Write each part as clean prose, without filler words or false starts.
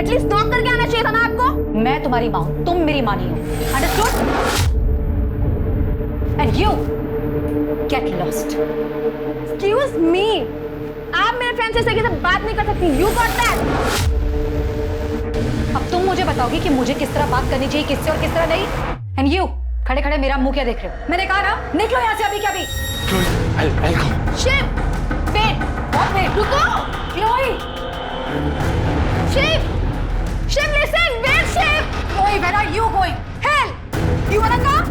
At least knock करके आना चाहिए था ना आपको। मैं तुम्हारी माँ हूँ, तुम मेरी माँ नहीं हो। Understood? And you get lost. Excuse me, आप मेरे फ्रेंड से सही से बात नहीं कर सकती। You got that? अब तुम मुझे बताओगी कि मुझे किस तरह बात करनी चाहिए, किससे और किस तरह नहीं। एंड यू खड़े खड़े मेरा मुंह क्या देख रहे हो? मैंने कहा ना निकलो यहाँ से अभी क्या भी। Shiv, wait, what wait? रुको। Chloe, Shiv, Shiv listen, wait Shiv. Chloe, where are you going? Hell, you want to come?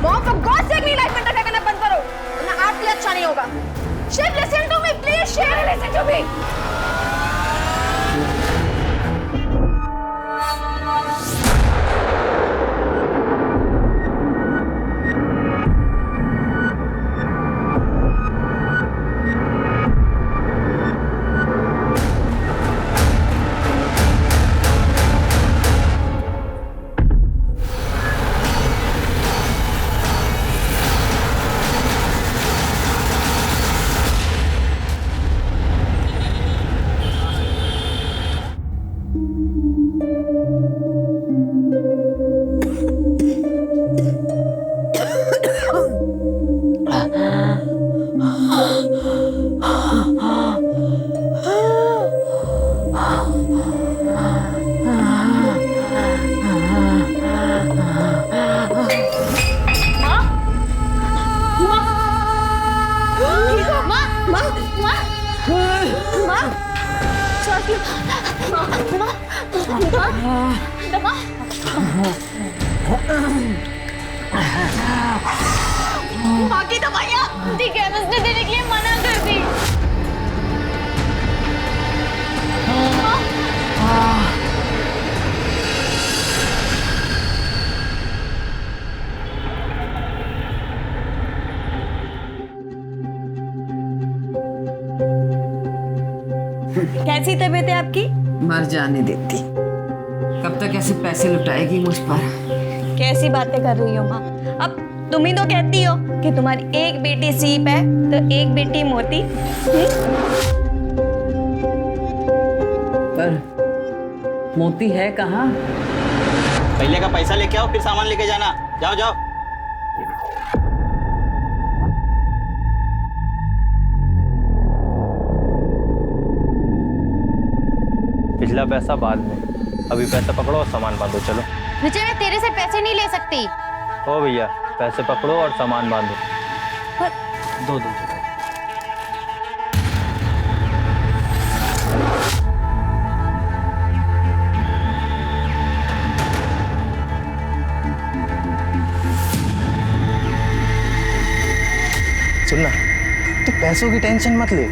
Mom for God sake मेरी लाइफ में इंटरफेयर करना बंद करो, वरना आपके लिए अच्छा नहीं होगा। Shiv listen to me please, Shiv listen to me. माँ की दवाइयाँ ठीक है, उसने देने के लिए मना कर दी। कैसी तबीयत है आपकी? मर जाने देती। कब तक ऐसे पैसे लुटाएगी मुझ पर? कैसी बातें कर रही हो माँ? अब तुम ही तो कहती हो कि तुम्हारी एक बेटी सीप है तो एक बेटी मोती। पर मोती है कहाँ? पहले का पैसा लेके आओ, फिर सामान लेके जाना। जाओ जाओ। पिछला पैसा बाद में, अभी पैसा पकड़ो और सामान बांधो। चलो विजय, मैं तेरे से पैसे नहीं ले सकती। ओ भैया, पैसे पकड़ो और सामान बांधो। दो दो चलो। सुनना, तू पैसों की टेंशन मत ले।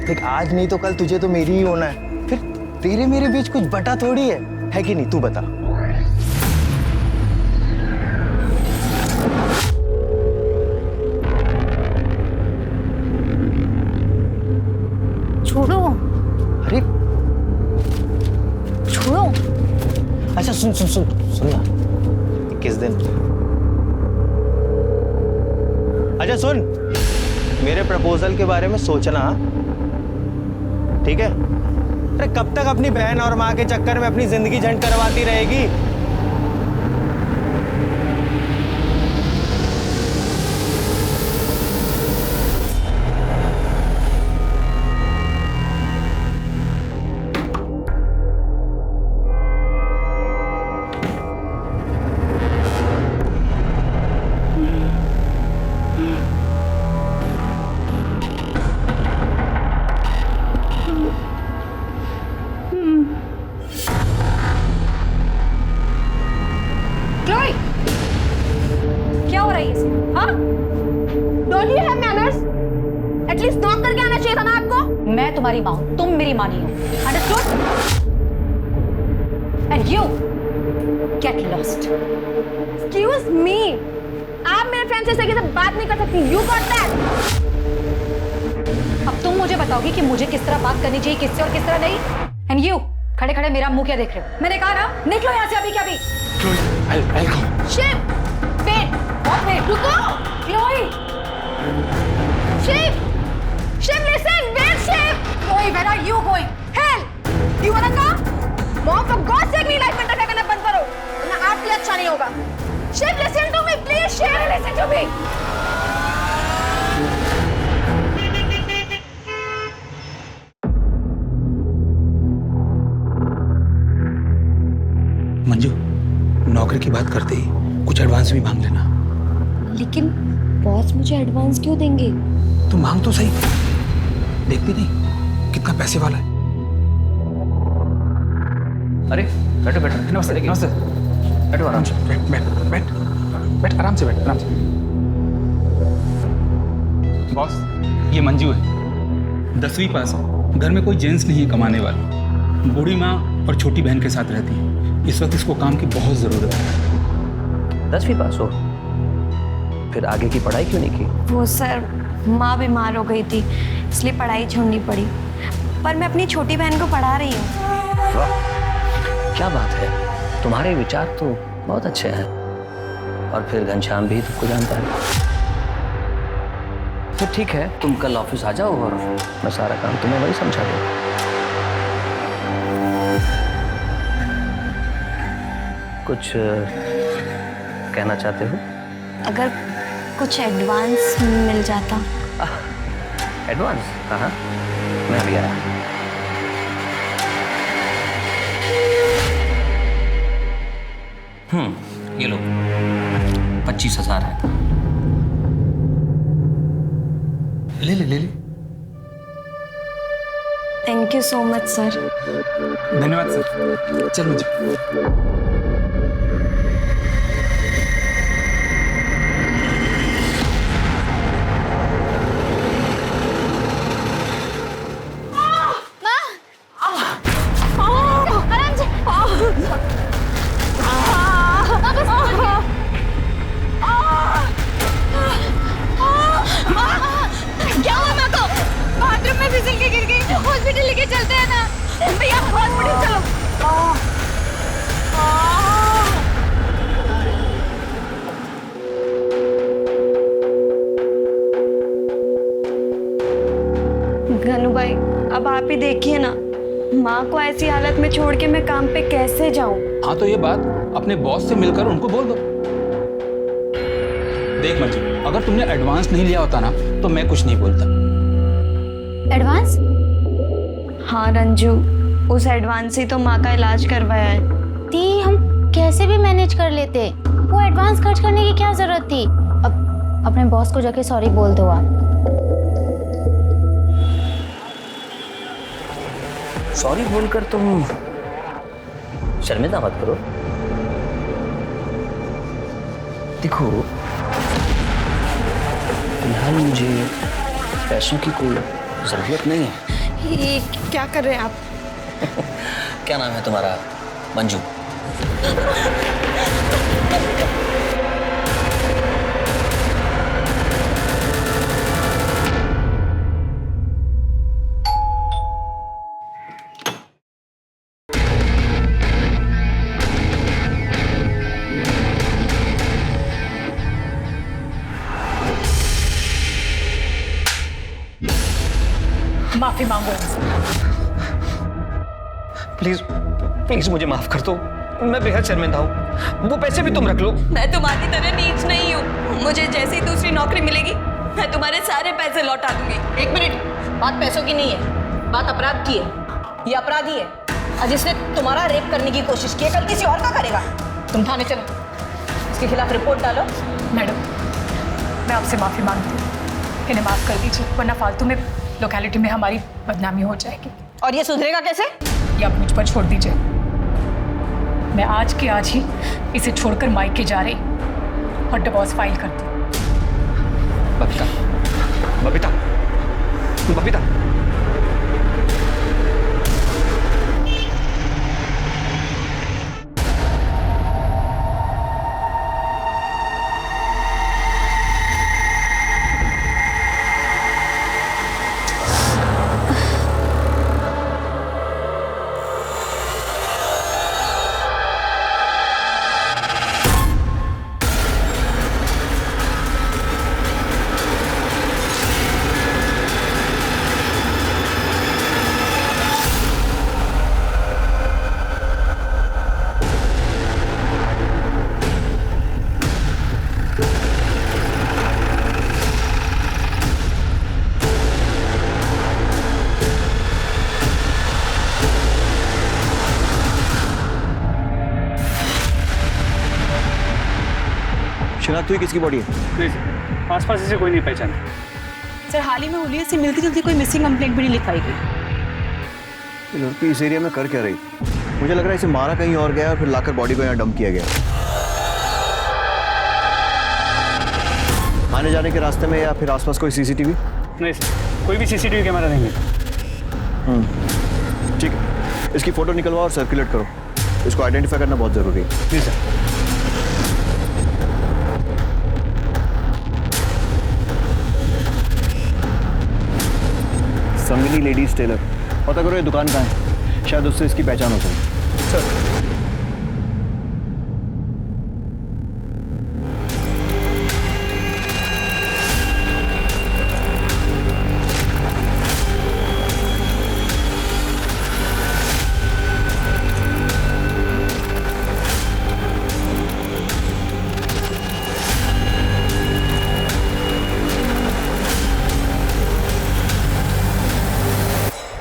देख, आज नहीं तो कल तुझे तो मेरी ही होना है। फिर तेरे मेरे बीच कुछ बटा थोड़ी है कि नहीं? तू बता। छोड़ो। अरे छोड़ो। अच्छा सुनना, 21 दिन। अच्छा सुन, मेरे प्रपोजल के बारे में सोचना, ठीक है? अरे कब तक अपनी बहन और माँ के चक्कर में अपनी जिंदगी झंड करवाती रहेगी? एटलीस्ट नॉक करके आना चाहिए था ना आपको। मैं तुम्हारी माँ हूँ, तुम मेरी माँ नहीं हो। Understood? And you get lost. Excuse me, आप मेरे फ्रेंड से सही से बात नहीं कर सकती। You got that? अब तुम मुझे बताओगी कि मुझे किस तरह बात करनी चाहिए, किससे और किस तरह नहीं। एंड यू खड़े खड़े मेरा मुंह क्या देख रहे हो? मैंने कहा ना निकलो यहाँ से अभी क्या भी। Shiv, wait, what wait? रुको। Chloe, Shiv, Shiv listen, wait Shiv. Chloe, where are you going? Hell, you want to come? पैसे जो भी। मंजू, नौकरी की बात करते ही कुछ एडवांस भी मांग लेना। लेकिन बॉस मुझे एडवांस क्यों देंगे? तुम मांग तो सही, देखती नहीं कितना पैसे वाला है। अरे बैठो बैठो, नमस्ते नमस्ते, बैठो आराम से। बैठ बैठ बैठ बैठ, आराम से बैठ, आराम से। बॉस, ये मंजू है, 10वीं पास है, घर में कोई जेंट्स नहीं है कमाने वाला, बूढ़ी माँ और छोटी बहन के साथ रहती है। इस वक्त इसको काम की बहुत ज़रूरत है। 10वीं पास हो, फिर आगे की पढ़ाई क्यों नहीं की? वो सर, माँ बीमार हो गई थी इसलिए पढ़ाई छोड़नी पड़ी, पर मैं अपनी छोटी बहन को पढ़ा रही हूँ। वाह, क्या बात है, तुम्हारे विचार तो बहुत अच्छे हैं। और फिर घनश्याम भी तुमको जानता है। तो ठीक है, तुम कल ऑफिस आ जाओ और मैं सारा काम तुम्हें वही समझा दूंगा। कुछ कहना चाहते हो? अगर कुछ एडवांस मिल जाता। एडवांस? हाँ, मैं अभी आया। ये लो, 25,000 है। ले ले ले ले। Thank you so much sir. धन्यवाद सर। चल मुझे। हॉस्पिटल लेके चलते हैं ना भैया, हॉस्पिटल चलो। घनु भाई, अब आप ही देखिए ना, माँ को ऐसी हालत में छोड़ के मैं काम पे कैसे जाऊं? हाँ, तो ये बात अपने बॉस से मिलकर उनको बोल दो। देख मंजू, अगर तुमने एडवांस नहीं लिया होता ना तो मैं कुछ नहीं बोलता। एडवांस? हाँ रंजू, उस एडवांस से तो माँ का इलाज करवाया है। दी, हम कैसे भी मैनेज कर लेते, वो एडवांस खर्च करने की क्या जरूरत थी? अब अपने बॉस को जाके सॉरी बोल दो आप। सॉरी बोलकर तुम शर्मिंदा मत करो। देखो, फिलहाल मुझे पैसों की कोई जरूरत नहीं है। ये क्या कर रहे हैं आप? क्या नाम है तुम्हारा? मंजू। माफी मांगो इनसे। प्लीज प्लीज मुझे माफ कर दो, मैं बेहद शर्मिंदा हूँ। वो पैसे भी तुम रख लो। मैं तुम्हारी तरह नीच नहीं हूँ, मुझे जैसे ही दूसरी नौकरी मिलेगी मैं तुम्हारे सारे पैसे लौटा दूंगी। एक मिनट, बात पैसों की नहीं है, बात अपराध की है। ये अपराधी है और जिसने तुम्हारा रेप करने की कोशिश की है, कल किसी और का करेगा। तुम थाने चलो, इसके खिलाफ रिपोर्ट डालो। मैडम, मैं आपसे माफी मांगती हूँ, इन्हें माफ कर दीजिए, वरना फालतू में लोकेलिटी में हमारी बदनामी हो जाएगी। और ये सुधरेगा कैसे? ये आप मुझ पर छोड़ दीजिए, मैं आज के आज ही इसे छोड़कर मायके जा रही और डिवोर्स फाइल करती हूँ। बबीता, बबीता, बबीता। शिनाख्त हुई किसकी बॉडी है? नहीं सर, आसपास इसे कोई नहीं पहचाना। सर हाल ही में हुलिया से मिलती जुलती कोई मिसिंग कंप्लेंट भी नहीं लिखाई गई। ये लड़की इस एरिया में कर क्या रही? मुझे लग रहा है इसे मारा कहीं और गया और फिर लाकर बॉडी को यहाँ डंप किया गया। आने जाने के रास्ते में या फिर आसपास कोई सीसीटीवी? नहीं सर, कोई भी सीसीटीवी कैमरा नहीं है। ठीक है, इसकी फोटो निकलवाओ और सर्कुलेट करो। इसको आइडेंटिफाई करना बहुत जरूरी है। जी सर। संगिनी लेडीज टेलर, पता करो ये दुकान कहाँ है, शायद उससे इसकी पहचान हो सके। सर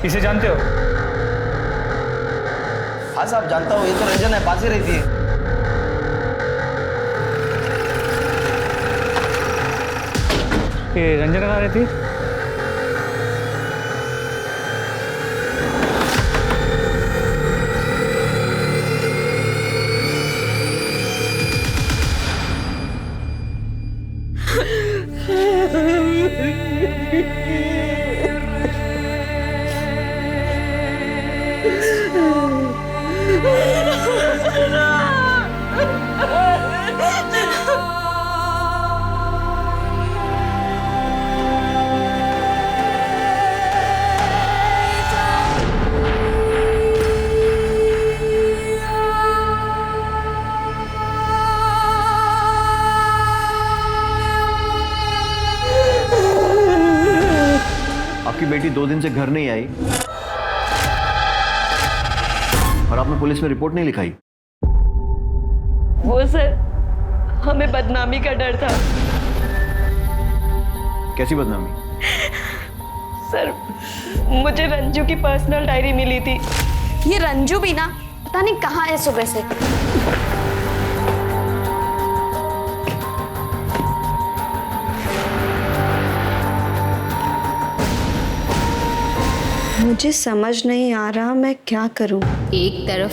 इसे जानते हो? हाँ साहब जानता हूँ, ये तो रंजन है, पास ही रहती है। ये रंजन कहाँ रहती है? आपकी बेटी 2 दिन से घर नहीं आई और आपने पुलिस में रिपोर्ट नहीं लिखाई। वो सर, हमें बदनामी का डर था। कैसी बदनामी? सर, मुझे रंजू की पर्सनल डायरी मिली थी। ये रंजू भी ना पता नहीं कहाँ है सुबह से। मुझे समझ नहीं आ रहा मैं क्या करूं। एक तरफ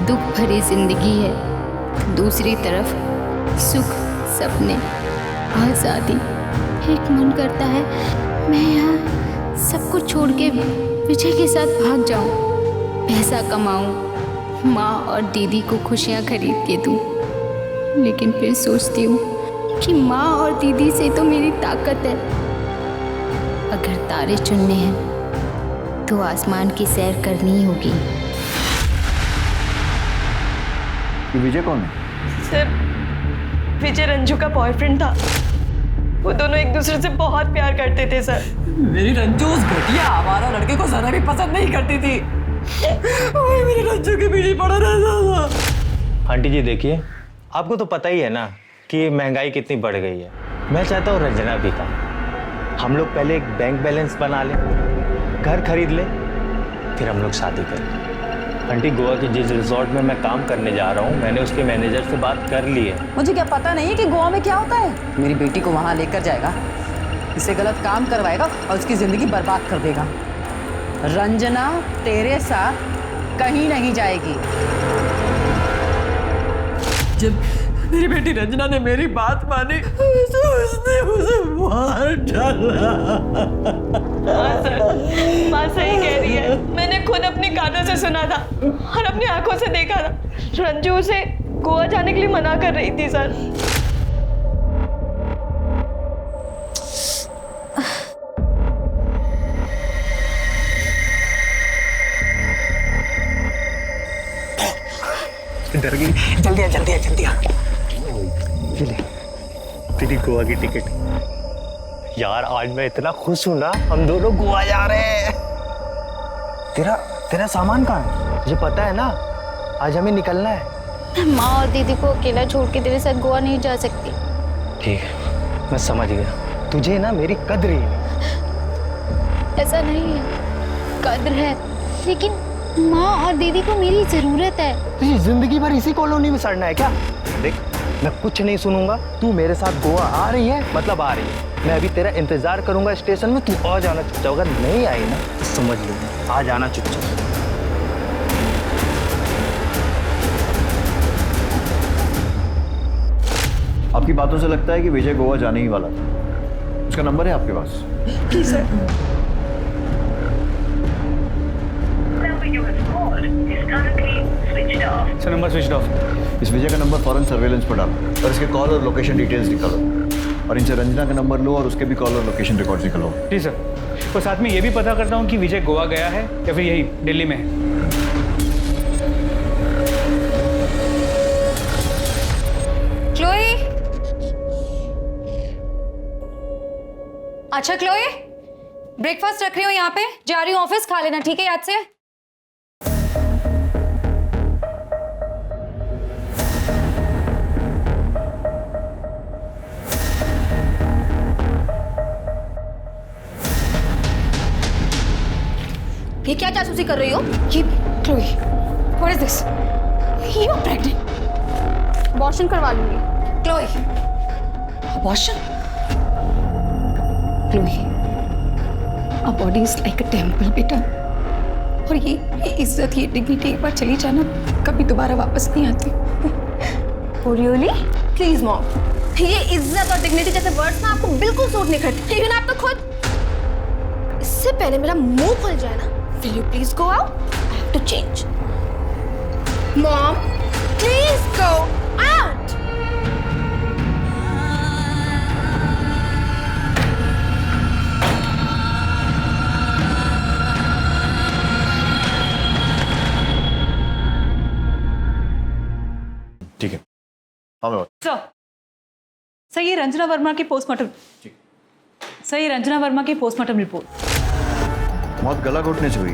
दुख भरी जिंदगी है, दूसरी तरफ सुख, सपने, आज़ादी। एक मन करता है मैं यहाँ सब कुछ छोड़ के विजय के साथ भाग जाऊँ, पैसा कमाऊँ, माँ और दीदी को खुशियाँ खरीद के दूँ। लेकिन फिर सोचती हूँ कि माँ और दीदी से तो मेरी ताकत है। अगर तारे चुनने हैं तो आसमान की सैर करनी ही होगी। ये विजय कौन है? सर, विजय रंजू का बॉयफ्रेंड था। वो दोनों एक दूसरे से बहुत प्यार करते थे सर। मेरी रंजू उस घटिया आवारा लड़के को जरा भी पसंद नहीं करती थी। वही मेरे रंजू के पीछे पड़ा रहता था। आंटी जी देखिए, आपको तो पता ही है ना कि महंगाई कितनी बढ़ गई है। मैं चाहता हूँ रंजना भी का हम लोग पहले एक बैंक बैलेंस बना लें, घर खरीद ले, फिर हम लोग शादी करें। आंटी, गोवा के जिस रिजॉर्ट में मैं काम करने जा रहा हूँ, मैंने उसके मैनेजर से बात कर ली है। मुझे क्या पता नहीं है कि गोवा में क्या होता है। मेरी बेटी को वहां लेकर जाएगा, इसे गलत काम करवाएगा और उसकी जिंदगी बर्बाद कर देगा। रंजना तेरे साथ कहीं नहीं जाएगी। जब मेरी बेटी रंजना ने मेरी बात मानी तो उसने मुझे मार डाला। माँ सही कह रही है। मैंने खुद अपने कानों से सुना था और अपनी आंखों से देखा था। रंजू उसे गोवा जाने के लिए मना कर रही थी सर। डर गई? जल्दी आ, जल्दी आ, जल्दी आ। ये ले तेरी गोवा की टिकट। यार आज मैं इतना खुश हूं ना, हम दोनों गोवा जा रहे हैं। तेरा सामान कहाँ है? मुझे पता है ना, आज हमें निकलना है। माँ और दीदी को अकेला छोड़ के तेरे साथ गोवा नहीं जा सकती। ठीक है, मैं समझ गया। तुझे ना मेरी कद्र ही नहीं। ऐसा नहीं है, कद्र है, लेकिन माँ और दीदी को मेरी जरूरत है। तुझे जिंदगी भर इसी कॉलोनी में सड़ना है क्या? देख, मैं कुछ नहीं सुनूंगा। तू मेरे साथ गोवा आ रही है मतलब आ रही है। मैं अभी तेरा इंतजार करूंगा स्टेशन में, तू आ जाना चुपचाप। अगर नहीं आई ना तो समझ लूंगा, आ जाना चुपचाप। आपकी बातों से लगता है कि विजय गोवा जाने ही वाला था। उसका नंबर है आपके पास? जी sir. Sir number switch off. इस विजय का नंबर फौरन सर्वेलेंस पर डालो और इसके कॉल और लोकेशन डिटेल्स निकालो, और इनसे रंजना का नंबर लो और उसके भी कॉल और लोकेशन रिकॉर्ड्स निकालो। जी सर। और साथ में ये भी पता करता हूँ कि विजय गोवा गया है या फिर यही दिल्ली में है। क्लोई। अच्छा क्लोई, ब्रेकफास्ट रख रही हूँ यहाँ पे, जा रही हूँ ऑफिस, खा लेना ठीक है याद से। ये क्या जासूसी कर रही हो? ये Chloe, what is this? You are pregnant. Abortion करवा लूंगी। Chloe, abortion? Chloe, a body is like a temple बेटा, और ये इज्जत, ये डिग्निटी एक बार चली जाना कभी दोबारा वापस नहीं आती। रियली? प्लीज मॉम, ये इज्जत और डिग्निटी जैसे वर्ड्स ना आपको बिल्कुल सूट नहीं करते। इवन आप तो खुद। इससे पहले मेरा मुंह खुल जाए ना, will you please go out? I have to change. Mom, please go out. ठीक है। हाँ सर ये रंजना वर्मा की पोस्टमार्टम। सर ये रंजना वर्मा की पोस्टमार्टम रिपोर्ट। मौत गला घोटने से हुई?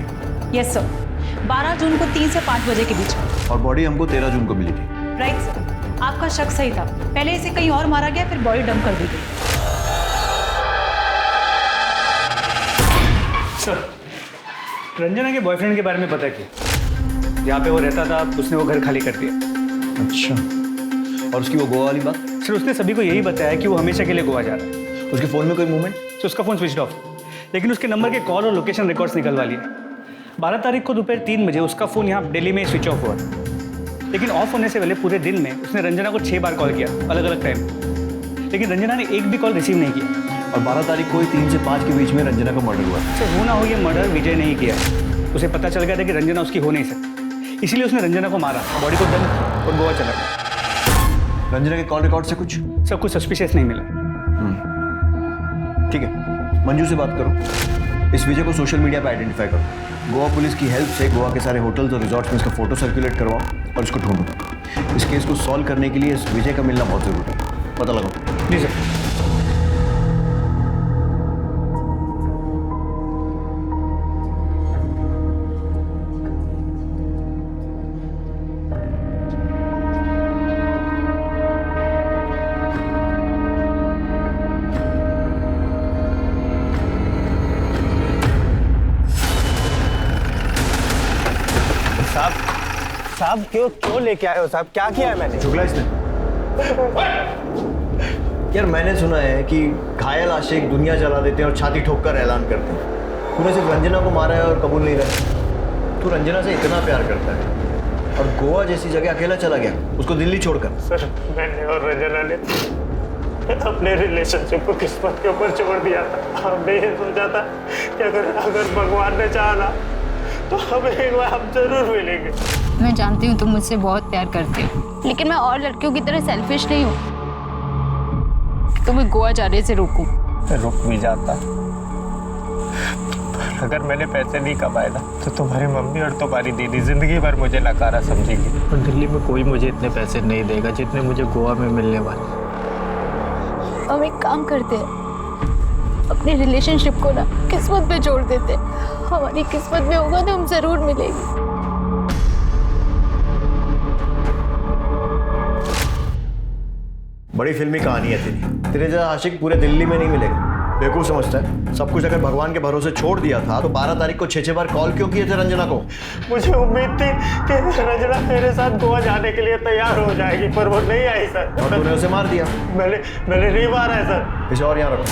यस सर, 12 जून को 3 से 5 बजे के बीच में। और बॉडी हमको 13 जून को मिली थी। राइट सर, आपका शक सही था। पहले इसे कहीं और मारा गया, फिर बॉडी डंप कर दी गई। सर रंजना के बॉयफ्रेंड के बारे में पता किया, जहाँ पे वो रहता था उसने वो घर खाली कर दिया। अच्छा, और उसकी वो गोवा वाली बात? सर उसने सभी को यही बताया कि वो हमेशा के लिए गोवा जा रहा है। उसके फोन में कोई मूवमेंट? तो उसका फोन स्विच ऑफ, लेकिन उसके नंबर के कॉल और लोकेशन रिकॉर्ड्स निकलवा लिए। 12 तारीख को दोपहर 3 बजे उसका फोन यहाँ दिल्ली में स्विच ऑफ हुआ, लेकिन ऑफ होने से पहले पूरे दिन में उसने रंजना को 6 बार कॉल किया अलग अलग टाइम, लेकिन रंजना ने एक भी कॉल रिसीव नहीं किया। और 12 तारीख को 3 से 5 के बीच में रंजना का मर्डर हुआ। सर हो ना हो ये मर्डर विजय ने ही किया। उसे पता चल गया था कि रंजना उसकी हो नहीं सकती, इसीलिए उसने रंजना को मारा, बॉडी को डंप और गोवा चला गया। रंजना के कॉल रिकॉर्ड से कुछ? सब कुछ सस्पिशियस नहीं मिला। ठीक है, मंजू से बात करो, इस विजय को सोशल मीडिया पे आइडेंटिफाई करो। गोवा पुलिस की हेल्प से गोवा के सारे होटल्स और रिजॉर्ट्स में इसका फोटो सर्कुलेट करवाओ और इसको ढूंढो। इस केस को सॉल्व करने के लिए इस विजय का मिलना बहुत जरूरी है, पता लगाओ। जी सर। साहब क्यों लेके आए हो साहब? क्या किया है मैंने? चुगला इसने? यार मैंने सुना है कि घायल आशिक दुनिया जला देते हैं और छाती ठोक कर ऐलान करते हैं। तूने सिर्फ रंजना को मारा है और कबूल नहीं रहा। तू रंजना से इतना प्यार करता है और गोवा जैसी जगह अकेला चला गया, उसको दिल्ली छोड़कर। सर मैंने और रंजना ने अपने रिलेशनशिप को किस्मत के ऊपर छोड़ दिया था। हमने ये सोचा था कि अगर भगवान ने चाहा ना तो हमें एक बार हम जरूर मिलेंगे। मैं जानती हूँ तुम मुझसे बहुत प्यार करते हो, लेकिन मैं और लड़कियों की तरह सेल्फिश नहीं हूँ तुम्हें गोवा जाने से रोकूं। रुक भी जाता, अगर मैंने पैसे नहीं कमाए ना तो तुम्हारी मम्मी और तुम्हारी दीदी जिंदगी भर मुझे नकारा समझेगी। और दिल्ली में कोई मुझे इतने पैसे नहीं देगा जितने मुझे गोवा में मिलने वाले। हम एक काम करते हैं, अपने रिलेशनशिप को ना किस्मत पे जोड़ देते हैं। हमारी किस्मत में होगा तो हम जरूर मिलेंगे। बड़ी फिल्मी कहानी है तेरी। तेरे जैसा आशिक पूरे दिल्ली में नहीं मिलेगा। बेवकूफ समझता है? सब कुछ अगर भगवान के भरोसे छोड़ दिया था तो 12 तारीख को 6 बार कॉल क्यों किए थे रंजना को? मुझे उम्मीद थी कि रंजना मेरे साथ गोवा जाने के लिए तैयार हो जाएगी, पर वो नहीं आई सर। और तूने उसे मार दिया? मैंने नहीं मारा है सर। इसे और यहाँ रखो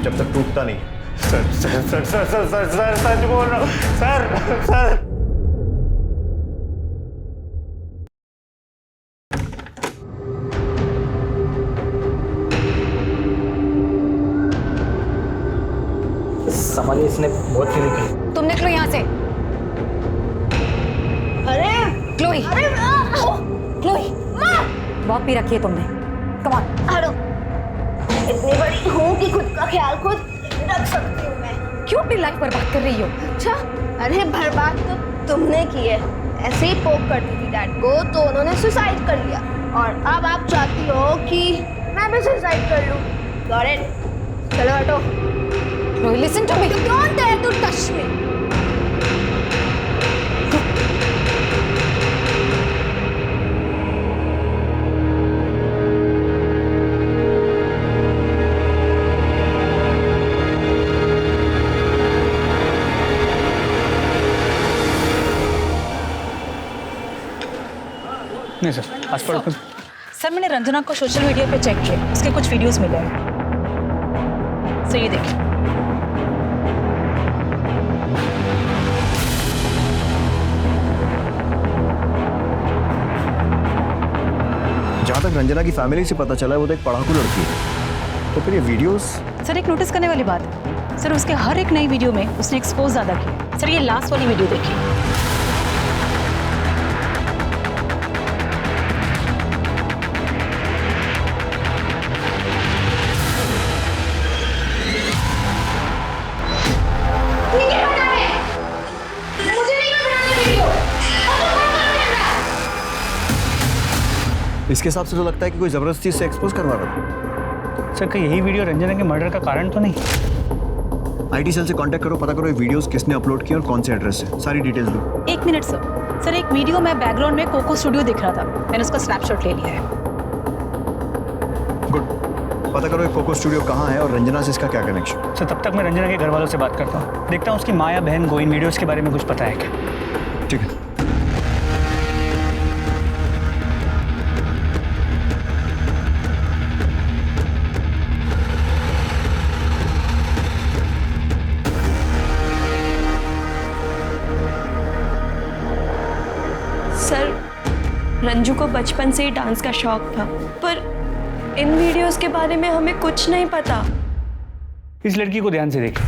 जब तक टूटता नहीं। सर सच बोल रहा हूँ सर। संभालिए, इसने बहुत पीने की। तुम निकलो यहाँ से। अरे क्लोई, अरे क्लोई, बहुत पी रखी है तुमने। Come on. हटो। इतनी बड़ी हूँ कि खुद का ख्याल खुद रख सकती हूँ मैं। क्यों अपनी लाइफ बर्बाद कर रही हो? अच्छा, अरे बर्बाद तो तुमने की है। ऐसे ही पोक करती थी डैड को तो उन्होंने सुसाइड कर लिया, और अब आप चाहती हो कि मैं भी सुसाइड कर लूँ। Got it. चलो हटो। Chloe, listen to me. Don't dare to touch me. नहीं सर, आज पर सर मैंने रंजना को सोशल मीडिया पे चेक किया, उसके कुछ वीडियोस मिले हैं। सर ये देखिए। जहाँ तक रंजना की फैमिली से पता चला है वो तो एक पढ़ाकू लड़की है, तो फिर ये वीडियोस? सर एक नोटिस करने वाली बात है, सर उसके हर एक नई वीडियो में उसने एक्सपोज ज़्यादा किया। सर ये लास्ट वाली वीडियो देखिए। इसके हिसाब से तो लगता है कि कोई जबरदस्ती से एक्सपोज करवा रहा था। सर, क्या यही वीडियो रंजना के मर्डर का कारण तो नहीं? आईटी सेल से कांटेक्ट करो, पता करो ये वीडियोस किसने अपलोड किए और कौन से एड्रेस से। सारी डिटेल्स दो। 1 मिनट सर। सर एक वीडियो में बैकग्राउंड में कोको स्टूडियो दिख रहा था, मैंने उसका स्नैपशॉट ले लिया है। गुड। पता करो ये कोको स्टूडियो कहाँ है और रंजना से इसका क्या कनेक्शन। सर तब तक मैं रंजना के घर वालों से बात करता हूँ, देखता हूँ उसकी माँ या बहन गोइन वीडियोस के बारे में कुछ पता है क्या। ठीक है। सर रंजू को बचपन से ही डांस का शौक था, पर इन वीडियोस के बारे में हमें कुछ नहीं पता। इस लड़की को ध्यान से देखिए।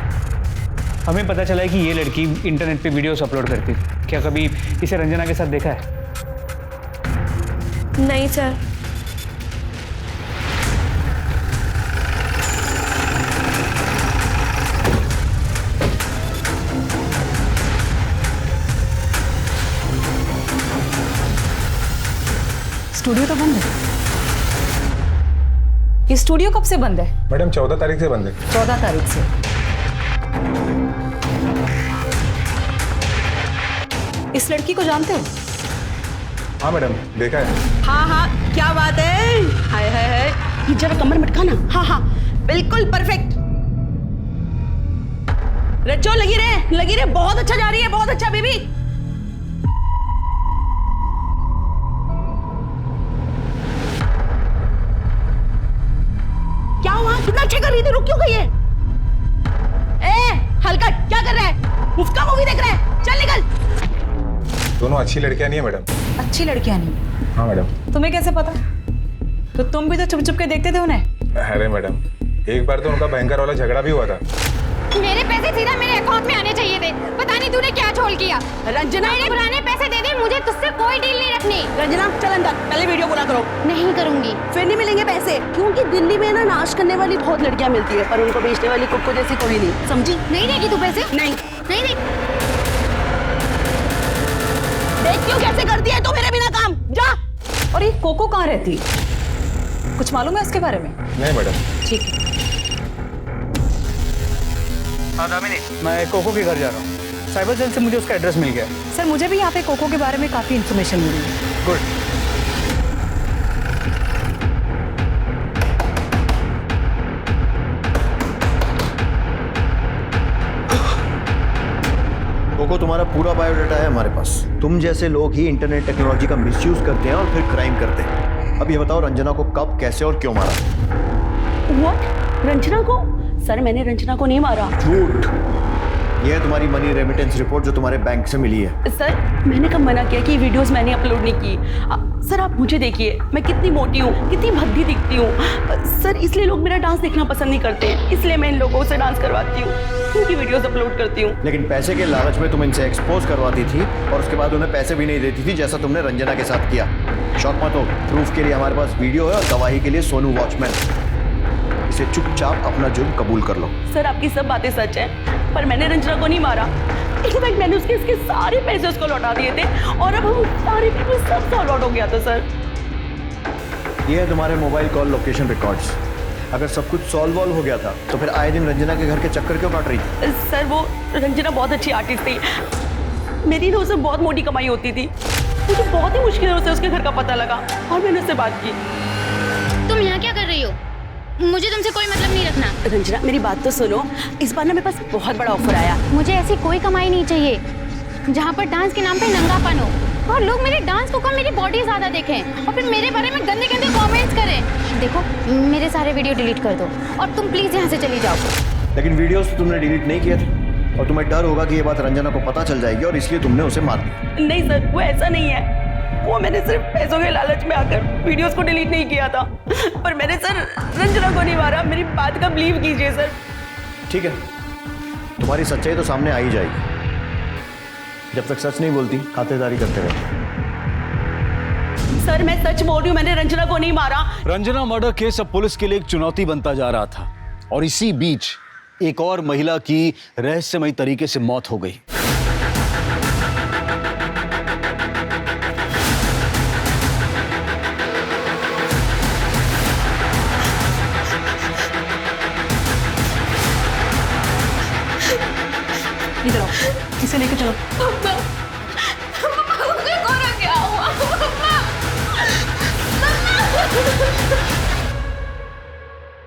हमें पता चला है कि ये लड़की इंटरनेट पे वीडियोस अपलोड करती थी। क्या कभी इसे रंजना के साथ देखा है? नहीं सर। स्टूडियो तो बंद है। ये स्टूडियो कब से बंद है? मैडम 14 तारीख से बंद है। 14 तारीख से। इस लड़की को जानते हो? हाँ मैडम, देखा है। हाँ हाँ, क्या बात है। हाय हाय हाय, ये जरा कमर मटकाना। हाँ हाँ बिल्कुल परफेक्ट। रचो लगी रहे, बहुत अच्छा जा रही है, बहुत अच्छा बेबी। क्या हुआ? कितना अच्छा कर रही थी, रुक क्यों गई है? ए हलकट, क्या कर रहा है? मुफ्त का मूवी देख रहा है? चल निकल। दोनों अच्छी लड़कियां नहीं है मैडम। अच्छी लड़कियां नहीं? हाँ मैडम। तुम्हें कैसे पता? तो तुम भी तो चुप चुप के देखते थे उन्हें। अरे मैडम, एक बार तो उनका भयंकर वाला झगड़ा भी हुआ था। मेरे पैसे सीधा मेरे अकाउंट में आने चाहिए थे। पता नहीं तूने क्या छोड़ किया। रंजना, मेरे पुराने पैसे दे दे, मुझे तुझसे कोई डील नहीं रखनी। रंजना चल अंदर, पहले वीडियो पूरा करो। नहीं करूंगी। फिर नहीं मिलेंगे पैसे, क्योंकि दिल्ली में ना नाश करने वाली बहुत लड़कियां मिलती है, पर उनको बेचने वाली कुक्को जैसी कोई नहीं, समझी? नहीं देगी तू पैसे? नहीं नहीं नहीं। देख क्यों कैसे करती है तू मेरे बिना काम, जा। और ये कोको कहाँ रहती? कुछ मालूम है उसके बारे में? नहीं मैडम। ठीक है। हाँ दामिनी, मैं कोको के घर जा रहा हूँ। साइबर सेल से मुझे उसका एड्रेस मिल गया। सर मुझे भी यहाँ पे कोको के बारे में काफी इन्फॉर्मेशन मिली है। गुड। वो तुम्हारा पूरा बायोडाटा है हमारे पास। तुम जैसे लोग ही इंटरनेट टेक्नोलॉजी का मिसयूज करते हैं और फिर क्राइम करते हैं। अब ये बताओ रंजना को कब, कैसे और क्यों मारा? What? रंजना को? सर मैंने रंजना को नहीं मारा। झूठ। ये है तुम्हारी मनी रेमिटेंस रिपोर्ट जो तुम्हारे बैंक से मिली है। सर मैंने कब मना किया कि वीडियोस मैंने अपलोड नहीं की? सर आप मुझे देखिए, मैं कितनी मोटी हूँ, कितनी भद्दी दिखती हूँ। सर इसलिए लोग मेरा डांस देखना पसंद नहीं करते हैं, इसलिए मैं इन लोगों से डांस करवाती हूँ, उनकी वीडियोस अपलोड करती हूँ। लेकिन पैसे के लालच में तुम इनसे एक्सपोज करवाती थी और उसके बाद उन्हें पैसे भी नहीं देती थी, जैसा तुमने रंजना के साथ किया। शौक मत हो, प्रूफ के लिए हमारे पास वीडियो है और गवाही के लिए सोनू वॉचमैन। इसे चुपचाप अपना जुर्म कबूल कर लो। सर आपकी सब बातें सच हैं, पर मैंने रंजना को नहीं मारा। इनफैक्ट मैंने इसके सारे पैसे उसको लौटा दिए थे और अब हम सारे पेपर सब सॉल्व आउट हो गया था। सर ये है तुम्हारे मोबाइल कॉल लोकेशन रिकॉर्ड्स। अगर सब कुछ सॉल्व हो गया था तो फिर आए दिन रंजना के घर के चक्कर क्यों काट रही थी? सर वो रंजना बहुत अच्छी आर्टिस्ट थी, मेरी ना उससे बहुत मोटी कमाई होती थी। मुझे बहुत ही मुश्किल से उसके घर का पता लगा और मैंने उससे बात की। तुम यहाँ क्या कर रही हो? मुझे तुमसे कोई मतलब नहीं रखना। रंजना मेरी बात तो सुनो, इस बार ना मेरे पास बहुत बड़ा ऑफर आया। मुझे ऐसी कोई कमाई नहीं चाहिए जहाँ पर डांस के नाम पे नंगापन हो और लोग मेरे डांस को कम मेरी बॉडी ज्यादा देखें और फिर मेरे बारे में गंदे गंदे कमेंट्स करें। देखो मेरे सारे वीडियो डिलीट कर दो और तुम प्लीज यहाँ से चली जाओ। लेकिन वीडियोस तो तुमने डिलीट नहीं किए थे और तुम्हें डर होगा कि ये बात रंजना को पता चल जाएगी और इसलिए तुमने उसे मार दिया। नहीं सर वो ऐसा नहीं है, वो मैंने सिर्फ पैसों के लालच में आकर वीडियोस को डिलीट नहीं किया था, पर मैंने सर रंजना को नहीं मारा। मेरी बात का बिलीव कीजिए सर। ठीक है, तुम्हारी सच्चाई तो सामने आ ही जाएगी। जब तक सच नहीं बोलती खातिरदारी करते रहो। सर मैं सच बोल रही हूँ, मैंने रंजना को नहीं मारा। रंजना मर्डर केस अब पुलिस के लिए एक चुनौती बनता जा रहा था और इसी बीच एक और महिला की रहस्यमयी तरीके से मौत हो गई। इधर आओ, इसे लेके चलो।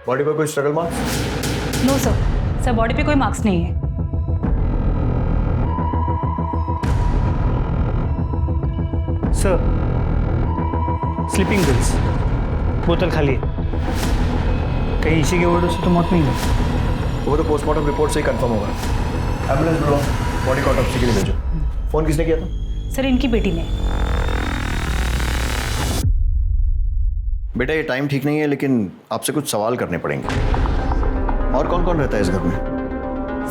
बॉडी पर कोई struggle marks? No sir body पे कोई मार्क्स नहीं है। सर स्लीपिंग पिल्स, बोतल खाली है। कहीं इसी के ओवरडोज से तो मौत नहीं हुई? वो तो पोस्टमार्टम रिपोर्ट से ही कंफर्म होगा। एम्बुलेंस बुलाओ, बॉडी को ऑटोप्सी के लिए भेजो। फोन किसने किया था? सर इनकी बेटी ने। बेटा ये टाइम ठीक नहीं है, लेकिन आपसे कुछ सवाल करने पड़ेंगे। और कौन कौन रहता है इस घर में?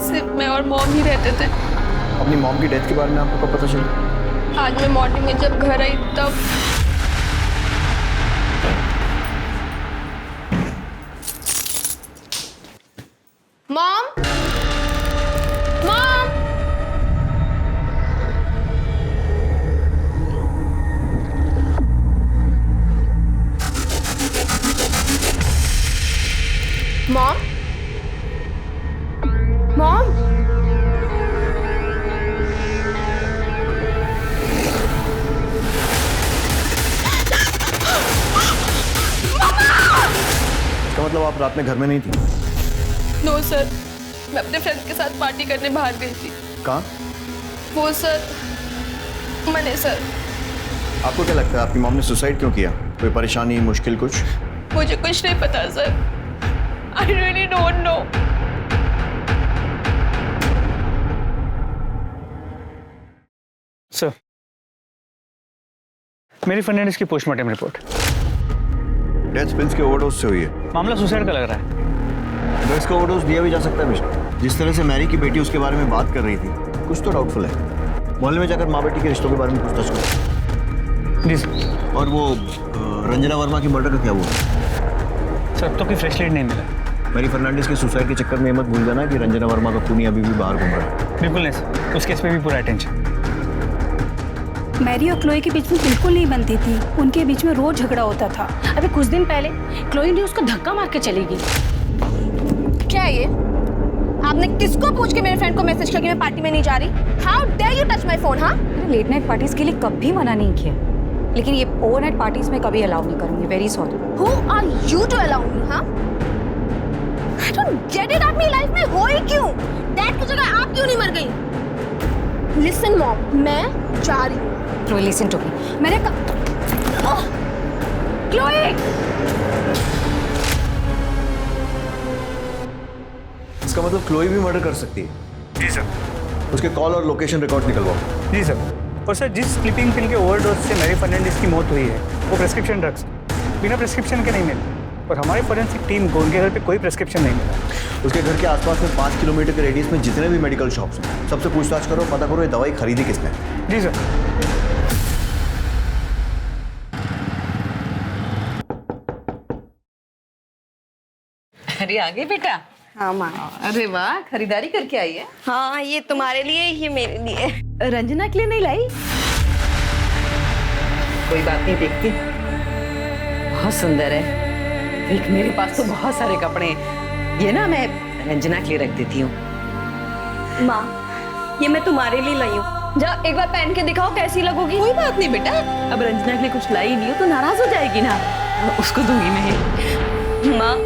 सिर्फ मैं और मॉम ही रहते थे। अपनी मॉम की डेथ के बारे में आपको कब पता चला? आज मैं मॉर्निंग में जब घर आई तब। मॉम, मॉम, मॉम, मॉम, इसका मतलब आप रात में घर में नहीं थी? नो सर, मैं अपने फ्रेंड्स के साथ पार्टी करने बाहर गई थी। कहाँ? वो सर मैंने सर। आपको क्या लगता है आपकी मॉम ने सुसाइड क्यों किया? कोई परेशानी, मुश्किल कुछ? मुझे कुछ नहीं पता sir. I really don't know. Sir मेरी फर्नांडिस की पोस्टमार्टम रिपोर्ट। डेथ पिल्स के ओवरडोज से हुई है। मामला सुसाइड का लग रहा है। ड्रग्स का ओवरडोज दिया भी जा सकता है मिस्टर। जिस तरह से मैरी की बेटी उसके बारे में बात कर रही थी, कुछ तो डाउटफुल है। मोहल्ले में जाकर माँ बेटी के रिश्तों के बारे में पूछताछ करो। जी सर। और वो रंजना वर्मा की मर्डर का क्या हुआ? सर अब तो कोई फ्रेश लीड नहीं मिला। मैरी फर्नांडिस के सुसाइड के चक्कर में मत भूल जाना कि रंजना वर्मा का खूनी अभी भी बाहर घूम रहा है। बिल्कुल नहीं सर, उस केस पे भी पूरा अटेंशन। मैरी और क्लोई के बीच में बिल्कुल नहीं बनती थी, उनके बीच में रोज झगड़ा होता था। अभी कुछ दिन पहले क्लोई ने उसको धक्का मार के चली गई। क्या है ये? आपने किसको पूछ के मेरे फ्रेंड को मैसेज किया कि मैं पार्टी में नहीं जा रही? How dare you touch my phone? हाँ, लेट नाइट पार्टीज के लिए कभी मना नहीं किया, लेकिन ये ओवरनाइट पार्टीज में कभी अलाउ नहीं करूंगी। Very sorry. Who are you to allow me? हाँ, आई डोंट गेट इट। आप मेरी लाइफ में हो ही क्यों? डैड की जगह आप क्यों नहीं मर गई? लिसन मॉम, मैं जा रही हूँ। क्लोई लिसन टू मी, मैंने क्लोई इसका मतलब क्लोई भी मर्डर कर सकती है? जी सर। उसके कॉल और लोकेशन रिकॉर्ड निकलवाओ। जी सर। और सर, जिस स्लीपिंग पिल के ओवरडोज से मैरी फर्नांडिस की मौत हुई है वो प्रेस्क्रिप्शन ड्रग्स बिना प्रेस्क्रिप्शन के नहीं मिले, और हमारी फॉरेंसिक टीम को उनके घर पे कोई प्रेस्क्रिप्शन नहीं मिला। उसके घर के आसपास में 5 किलोमीटर के रेडियस में जितने भी मेडिकल शॉप्स हैं सबसे पूछताछ करो, पता करो ये दवाई खरीदी किसने। जी सर। अरे आ गई बेटा। हाँ माँ। अरे वाह, खरीदारी करके आई है। हाँ, ये तुम्हारे लिए, ये मेरे लिए। रंजना के लिए नहीं लाई? कोई बात नहीं, देखती। बहुत सुंदर है। देख, मेरे पास तो बहुत सारे कपड़े हैं। ये ना मैं रंजना के लिए रख देती हूँ। माँ, ये मैं तुम्हारे लिए लाई हूँ। जा एक बार पहन के दिखाओ कैसी लगोगी। कोई बात नहीं बेटा, अब रंजना के लिए कुछ लाई नहीं हो तो नाराज हो जाएगी ना, उसको दूंगी मैं। माँ,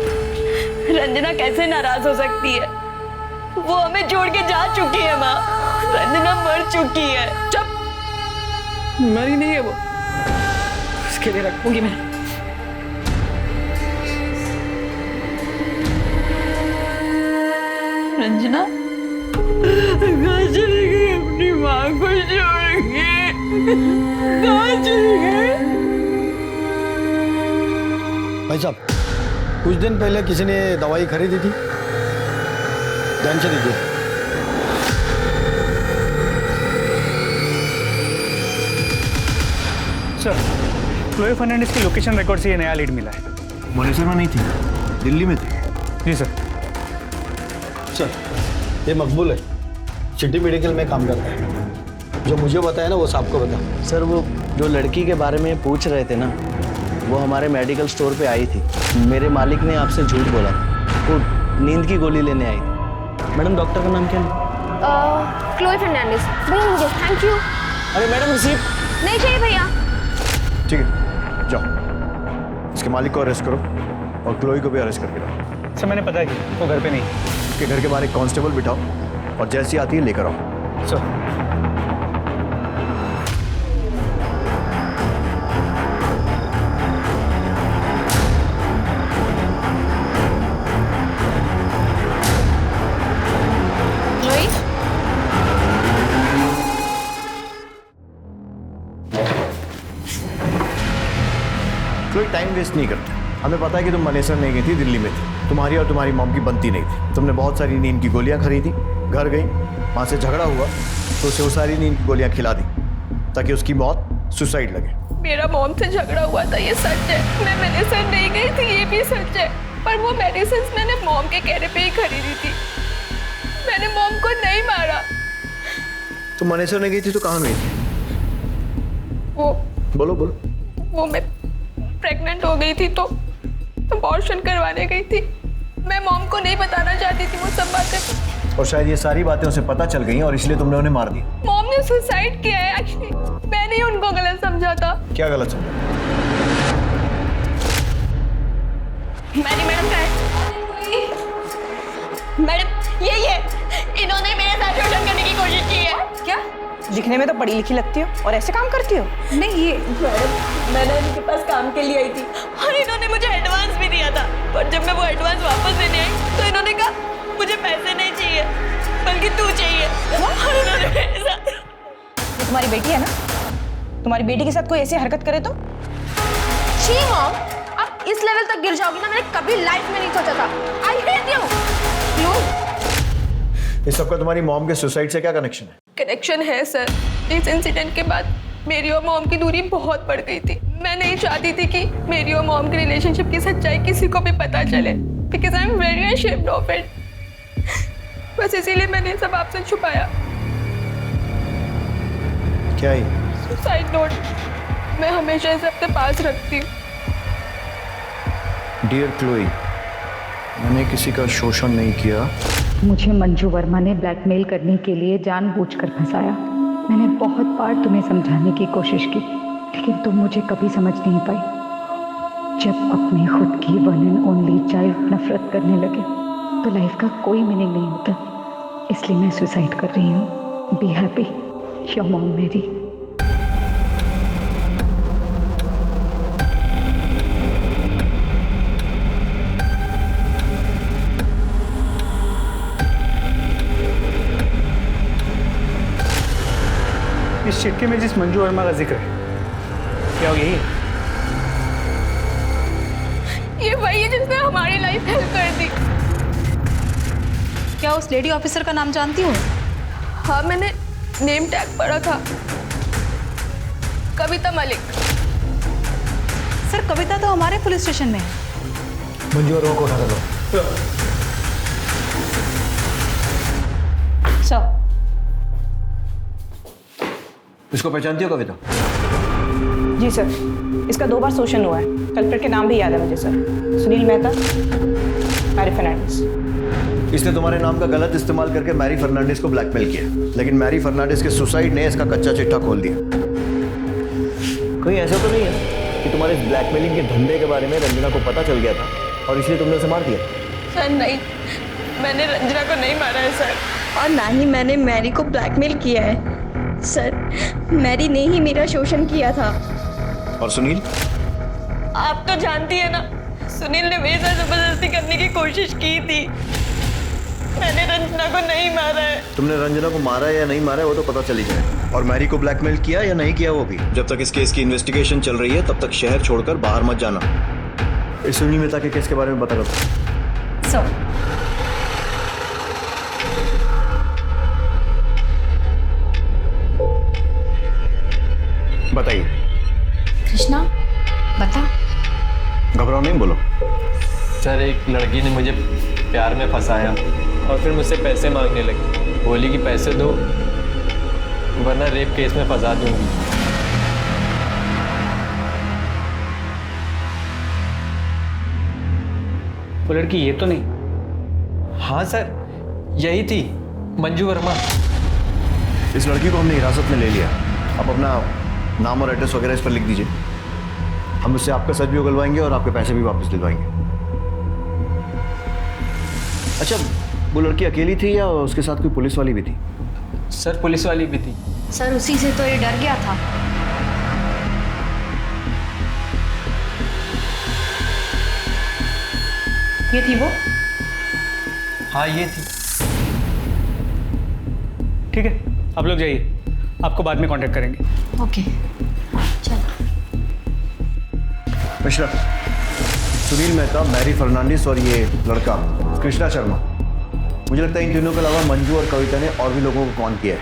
रंजना कैसे नाराज हो सकती है? वो हमें छोड़ के जा चुकी है माँ। रंजना मर चुकी है। चुप, मरी नहीं है वो, उसके लिए रखूंगी मैं। रंजना कहाँ चली गई? अपनी माँ को छोड़ के कहाँ चली गई? भाई साहब, कुछ दिन पहले किसी ने दवाई खरीदी थी, ध्यान से देखिए। सर, क्लोई फर्नांडिस की लोकेशन रिकॉर्ड से ये नया लीड मिला है। मनेसर में नहीं थी, दिल्ली में थी। जी सर। सर, ये मकबूल है, सिटी मेडिकल में काम करता है। जो मुझे बताया ना वो साहब को बता। सर, वो जो लड़की के बारे में पूछ रहे थे ना, वो हमारे मेडिकल स्टोर पे आई थी। मेरे मालिक ने आपसे झूठ बोला, वो नींद की गोली लेने आई थी। मैडम, डॉक्टर का नाम क्या है? क्लोई फर्नांडिस। भैया मुझे थैंक यू। अरे मैडम, रिसीप्ट नहीं चाहिए भैया। ठीक है, जाओ इसके मालिक को अरेस्ट करो और क्लोई को भी अरेस्ट करके लाओ। सर, मैंने पता किया, वो घर पे नहीं। उसके घर के बाहर एक कांस्टेबल बिठाओ और जैसी आती है लेकर आओ। सर। कोई टाइम वेस्ट नहीं करते। हमें पता है कि तुम मनेसर नहीं गई थी, दिल्ली में थी। तुम्हारी और तुम्हारी मॉम की बनती नहीं थी। तुमने बहुत सारी नींद की गोलियां खरीदी, घर गई, वहां से झगड़ा हुआ तो उसे वो सारी नींद की गोलियां खिला दी ताकि उसकी मौत सुसाइड लगे। मेरा मॉम से झगड़ा हुआ था, ये सच है। मैं मेडिसिन नहीं गई थी, ये भी सच है। पर वो मेडिसिन मैंने मॉम के कहने पे ही खरीदी थी। मैंने मॉम को नहीं मारा। तुम मनेसर नहीं गई थी तो कहाँ गई थी? वो बोलो बोलो। वो मैं प्रेग्नेंट हो गई थी तो अबॉर्शन करवाने गई थी। मैं मॉम को नहीं बताना चाहती थी वो सब बातें, और शायद ये सारी बातें उसे पता चल गई और इसलिए तुमने उन्हें मार दिया। मॉम ने सुसाइड किया है एक्चुअली। मैंने ही उनको गलत समझा था। क्या गलत समझा? मैंने मैडम का मैडम ये इन्होंने मेरे साथ शोषण करने की कोशिश की है। क्या? दिखने में तो पढ़ी लिखी लगती हो और ऐसे काम करती हो? नहीं, ये मैडम, मैंने इनके पास काम के लिए आई थी और इन्होंने मुझे एडवांस भी दिया था। पर जब मैं वो एडवांस वापस देने आई तो इन्होंने कहा मुझे पैसे नहीं चाहिए बल्कि तू चाहिए। और इन्होंने मेरे साथ। ये तुम्हारी बेटी है ना? तुम्हारी बेटी के साथ कोई ऐसी हरकत करे तो? छी मॉम, आप इस लेवल तक गिर जाओगी ना, मैंने कभी लाइफ में नहीं सोचा था। I hate you. इस सबका तुम्हारी मॉम के सुसाइड से क्या कनेक्शन है? कनेक्शन है सर। इस इंसिडेंट के बाद मेरी और मॉम की दूरी बहुत बढ़ गई थी। मैं नहीं चाहती थी कि मेरी और मॉम के रिलेशनशिप की सच्चाई किसी को भी पता चले, because I am very ashamed of it. बस इसीलिए मैंने सब आपसे छुपाया। क्या है? Suicide note. मैं हमेशा इसे अपने पास रखती हूँ। डियर क्लोई, मैंने किसी का शोषण नहीं किया। मुझे मंजू वर्मा ने ब्लैकमेल करने के लिए जानबूझकर फंसाया। मैंने बहुत बार तुम्हें समझाने की कोशिश की, लेकिन तुम मुझे कभी समझ नहीं पाई। जब अपने खुद की वन एंड ओनली चाइल्ड नफरत करने लगे तो लाइफ का कोई मीनिंग नहीं होता। इसलिए मैं सुसाइड कर रही हूँ। Be happy. योर मॉम मेरी। इस चिट्ठी में जिस मंजू वर्मा का जिक्र है, क्या वो यही है? ये वही है जिसने हमारी लाइफ हेल्प कर दी। क्या उस लेडी ऑफिसर का नाम जानती हूँ? हाँ, मैंने नेम टैग पढ़ा था, कविता मलिक। सर, कविता तो हमारे पुलिस स्टेशन में है। मंजू वर्मा को उठा कर लो। सर, इसको पहचानती हो कविता? जी सर, इसका 2 बार शोषण हुआ है। कल्प्रिट के नाम भी याद है मुझे सर। सुनील मेहता, मैरी फर्नांडिस। इसने तुम्हारे नाम का गलत इस्तेमाल करके मैरी फर्नांडिस को ब्लैकमेल किया, लेकिन मैरी फर्नांडिस के सुसाइड ने इसका कच्चा चिट्ठा खोल दिया। कहीं ऐसा तो नहीं है कि तुम्हारे इस ब्लैकमेलिंग के धंधे के बारे में रंजना को पता चल गया था और इसलिए तुमने उसे मार दिया? सर नहीं, मैंने रंजना को नहीं मारा है सर, और ना ही मैंने मैरी को ब्लैकमेल किया है सर। मैरी ने ही मेरा शोषण किया था। और सुनील? आप तो जानती है ना, सुनील ने मेरे साथ जबरदस्ती करने की कोशिश की थी। मैंने रंजना को नहीं मारा है। तुमने रंजना को मारा है या नहीं मारा है वो तो पता चली जाए। और मैरी को ब्लैकमेल किया या नहीं किया वो भी। जब तक इस केस की इन्वेस्टिगेशन चल रही है तब तक शहर छोड़कर बाहर मत जाना। इस सुनील मेहता के केस के बारे में बता दो। सर, बताइए। कृष्णा, बता। घबराओ नहीं, बोलो। सर, एक लड़की ने मुझे प्यार में फंसाया और फिर मुझसे पैसे मांगने लगी। बोली कि पैसे दो वरना रेप केस में फंसा दूंगी। वो लड़की ये तो नहीं? हाँ सर, यही थी, मंजू वर्मा। इस लड़की को हमने हिरासत में ले लिया। अब अपना नाम और एड्रेस वगैरह इस पर लिख दीजिए। हम उससे आपका सच भी उगलवाएंगे और आपके पैसे भी वापस दिलवाएंगे। अच्छा, वो लड़की अकेली थी या उसके साथ कोई पुलिस वाली भी थी? सर, पुलिस वाली भी थी। सर, उसी से तो ये डर गया था। ये थी वो? हाँ, ये थी। ठीक है, आप लोग जाइए, आपको बाद में कांटेक्ट करेंगे। ओके, चलो। मिश्रा, सुनील मेहता, मैरी फर्नांडिस और ये लड़का कृष्णा शर्मा, मुझे लगता है इन तीनों के अलावा मंजू और कविता ने और भी लोगों को कॉल किया है।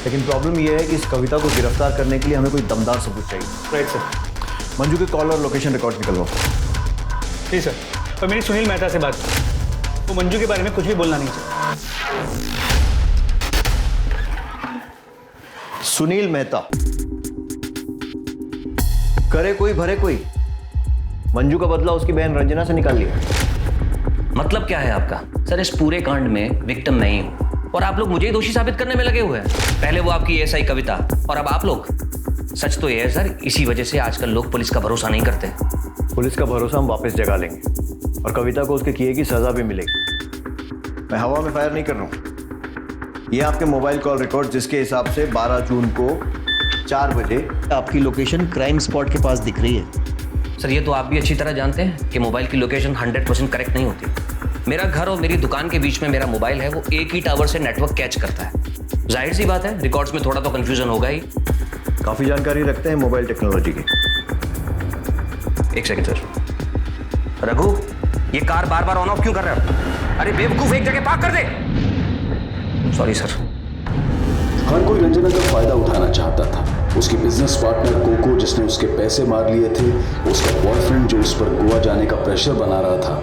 लेकिन प्रॉब्लम ये है कि इस कविता को गिरफ्तार करने के लिए हमें कोई दमदार सबूत चाहिए। Right sir. मंजू के कॉल और लोकेशन रिकॉर्ड निकलवाओ। ठीक सर। और मेरी सुनील मेहता से बात, वो मंजू के बारे में कुछ भी बोलना नहीं चाहिए। सुनील मेहता, करे कोई भरे कोई। मंजू का बदला उसकी बहन रंजना से निकाल लिया। मतलब क्या है आपका? सर, इस पूरे कांड में विक्टिम नहीं हूं और आप लोग मुझे ही दोषी साबित करने में लगे हुए हैं। पहले वो आपकी एएसआई कविता और अब आप लोग। सच तो ये है सर, इसी वजह से आजकल लोग पुलिस का भरोसा नहीं करते। पुलिस का भरोसा हम वापस जगा लेंगे और कविता को उसके किए की सजा भी मिलेगी। मैं हवा में फायर नहीं कर रहा हूं। ये आपके मोबाइल कॉल रिकॉर्ड, जिसके हिसाब से 12 जून को 4 बजे आपकी लोकेशन क्राइम स्पॉट के पास दिख रही है। सर, ये तो आप भी अच्छी तरह जानते हैं कि मोबाइल की लोकेशन 100% करेक्ट नहीं होती। मेरा घर और मेरी दुकान के बीच में मेरा मोबाइल है, वो एक ही टावर से नेटवर्क कैच करता है। जाहिर सी बात है, रिकॉर्ड्स में थोड़ा तो कंफ्यूजन होगा ही। काफी जानकारी रखते हैं मोबाइल टेक्नोलॉजी की। एक सेकंड सर। रघु, ये कार बार बार ऑन ऑफ क्यों कर रहे हो? अरे बेवकूफ, एक जगह पार्क कर दे। Sorry sir. हर कोई रंजना का फायदा उठाना चाहता था। उसकी बिजनेस पार्टनर कोको, जिसने उसके पैसे मार लिए थे, उसका बॉयफ्रेंड जो उस पर गोवा जाने का प्रेशर बना रहा था,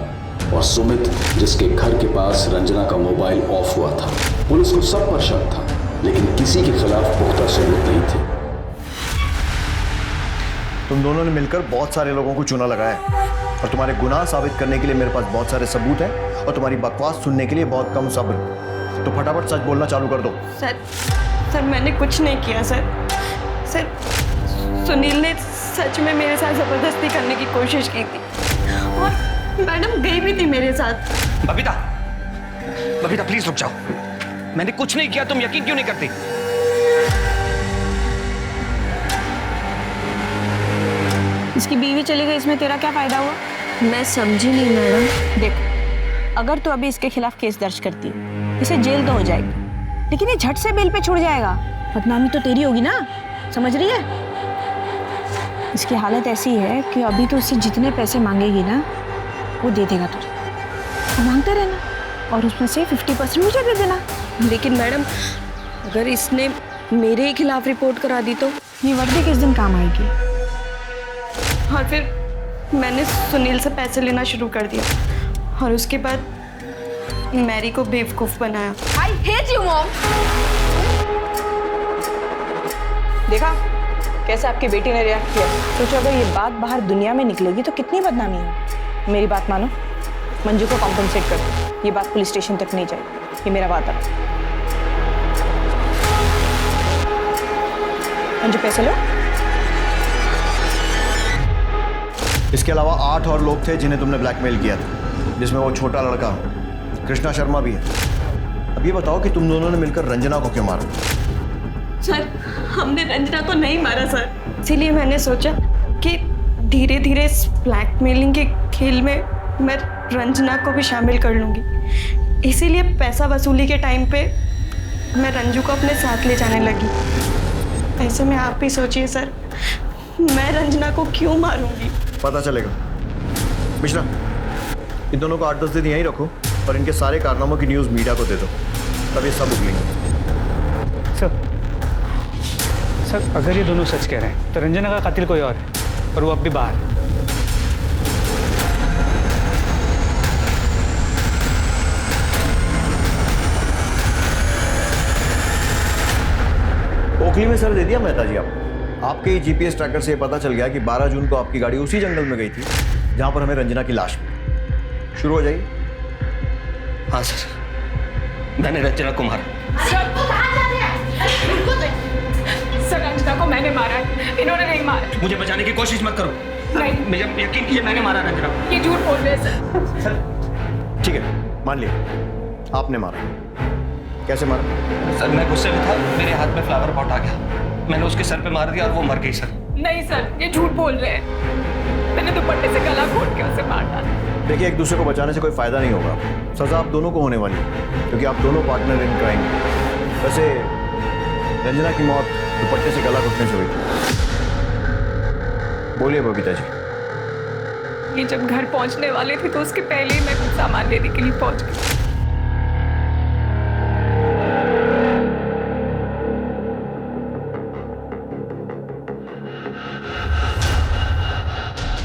और सुमित, जिसके घर के पास रंजना का मोबाइल ऑफ हुआ था। पुलिस को सब पर शक था, लेकिन किसी के खिलाफ पुख्ता सबूत नहीं थे। तुम दोनों ने मिलकर बहुत सारे लोगों को चूना लगाया और तुम्हारे गुनाह साबित करने के लिए मेरे पास बहुत सारे सबूत हैं और तुम्हारी बकवास सुनने के लिए बहुत कम सब्र। तो फटाफट सच बोलना चालू कर दो। सर, मैंने कुछ नहीं किया सर। सर, सुनील ने सच में मेरे साथ जबरदस्ती करने की कोशिश की थी और मैडम गई भी थी मेरे साथ। बबीता, बबीता प्लीज रुक जाओ। मैंने कुछ नहीं किया, तुम यकीन क्यों नहीं करती? इसकी बीवी चली गई, इसमें तेरा क्या फायदा हुआ? मैं समझी नहीं मैडम। देख, अगर तू अभी इसके खिलाफ केस दर्ज करती है, इसे जेल तो हो जाएगी, लेकिन ये झट से बेल पे छूट जाएगा। बदनामी तो तेरी होगी ना, समझ रही है? इसकी हालत ऐसी है कि अभी तो उससे जितने पैसे मांगेगी ना, वो दे देगा तुझे। तो मांगते रहना और उसमें से 50% मुझे दे देना। लेकिन मैडम, अगर इसने मेरे ही खिलाफ रिपोर्ट करा दी तो? ये वर्दी किस दिन काम आएगी? और फिर मैंने सुनील से पैसे लेना शुरू कर दिया और उसके बाद मैरी को बेवकूफ़ बनाया। I hate you, mom. देखा कैसे आपकी बेटी ने रिएक्ट किया? सोचो अगर ये बात बाहर दुनिया में निकलेगी तो कितनी बदनामी है। मेरी बात मानो, मंजू को कॉम्पनसेट कर दो। ये बात पुलिस स्टेशन तक नहीं जाएगी, ये मेरा वादा है। मंजू पैसे लो। इसके अलावा 8 और लोग थे जिन्हें तुमने ब्लैकमेल किया था, जिसमें वो छोटा लड़का कृष्णा शर्मा भी है। अब ये बताओ कि तुम दोनों ने मिलकर रंजना को क्यों मारा? सर, हमने रंजना को नहीं मारा सर। इसीलिए मैंने सोचा कि धीरे धीरे इस ब्लैकमेलिंग के खेल में मैं रंजना को भी शामिल कर लूँगी। इसीलिए पैसा वसूली के टाइम पे मैं रंजू को अपने साथ ले जाने लगी। ऐसे में आप भी सोचिए सर, मैं रंजना को क्यों मारूंगी? पता चलेगा। मिश्रा, इन दोनों को 8-10 दिन यहीं रखो और इनके सारे कारनामों की न्यूज़ मीडिया को दे दो, तब ये सब उगलेंगे। सर, अगर ये दोनों सच कह रहे हैं तो रंजना का कातिल कोई और है और वो अब भी बाहर है। ओखली में सर दे दिया मेहता जी आपके ही जीपीएस ट्रैकर से ये पता चल गया कि 12 जून को आपकी गाड़ी उसी जंगल में गई थी जहां पर हमें रंजना की लाश मिली। शुरू हो जाइए। हाँ सर, मैंने रंजना को मारा। सर, रंजना को मैंने मारा है, इन्होंने नहीं मारा। मुझे बचाने की कोशिश मत करो। नहीं, मुझे यकीन कीजिए, मैंने मारा रंजना को। ये झूठ बोल रहे हैं सर। ठीक है, मान लिया आपने मारा। कैसे मारा? सर, मैं गुस्से में था, मेरे हाथ में फ्लावर पॉट आ गया, मैंने उसके सर पे मार दिया और वो मर गई सर। नहीं सर, ये झूठ बोल रहे हैं। मैंने दुपट्टे से गला घोट के उसे मार डाला। देखिए, एक दूसरे को बचाने से कोई फायदा नहीं होगा। सजा आप दोनों को होने वाली है क्योंकि आप दोनों पार्टनर इन क्राइम। वैसे रंजना की मौत दुपट्टे से गला घोटने से हुई थी। बोलिए बबीता जी। ये जब घर पहुंचने वाले थे तो उसके पहले ही मैं कुछ सामान लेने के लिए पहुंच गई।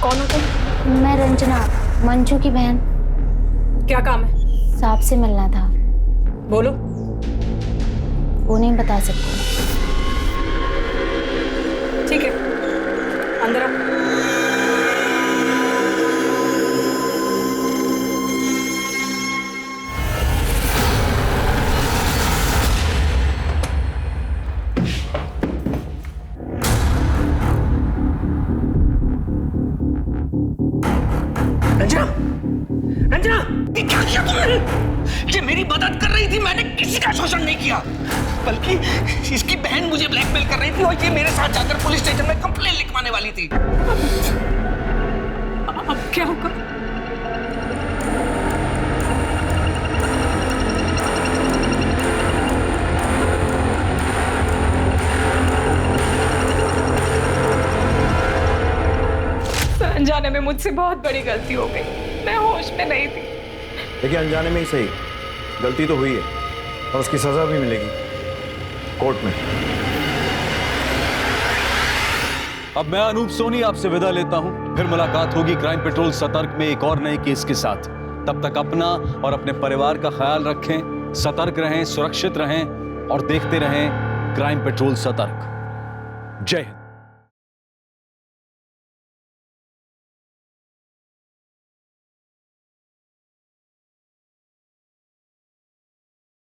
कौन हो तुम? मैं रंजना, मंजू की बहन। क्या काम है? सांप से मिलना था। बोलो। वो नहीं बता सकती। ठीक है, अंदर आओ। रंजना, ये क्या किया तुमने? ये मेरी मदद कर रही थी, मैंने किसी का शोषण नहीं किया, बल्कि इसकी बहन मुझे ब्लैकमेल कर रही थी और ये मेरे साथ जाकर पुलिस स्टेशन में कंप्लेंट लिखवाने वाली थी। अब क्या होगा? अनजाने में मुझसे बहुत बड़ी गलती हो गई, मैं होश में नहीं थी। देखिए, अनजाने में ही सही, गलती तो हुई है और उसकी सजा भी मिलेगी कोर्ट में। अब मैं अनूप सोनी आपसे विदा लेता हूं। फिर मुलाकात होगी क्राइम पेट्रोल सतर्क में एक और नए केस के साथ। तब तक अपना और अपने परिवार का ख्याल रखें, सतर्क रहें, सुरक्षित रहें और देखते रहें क्राइम पेट्रोल सतर्क। जय हिंद।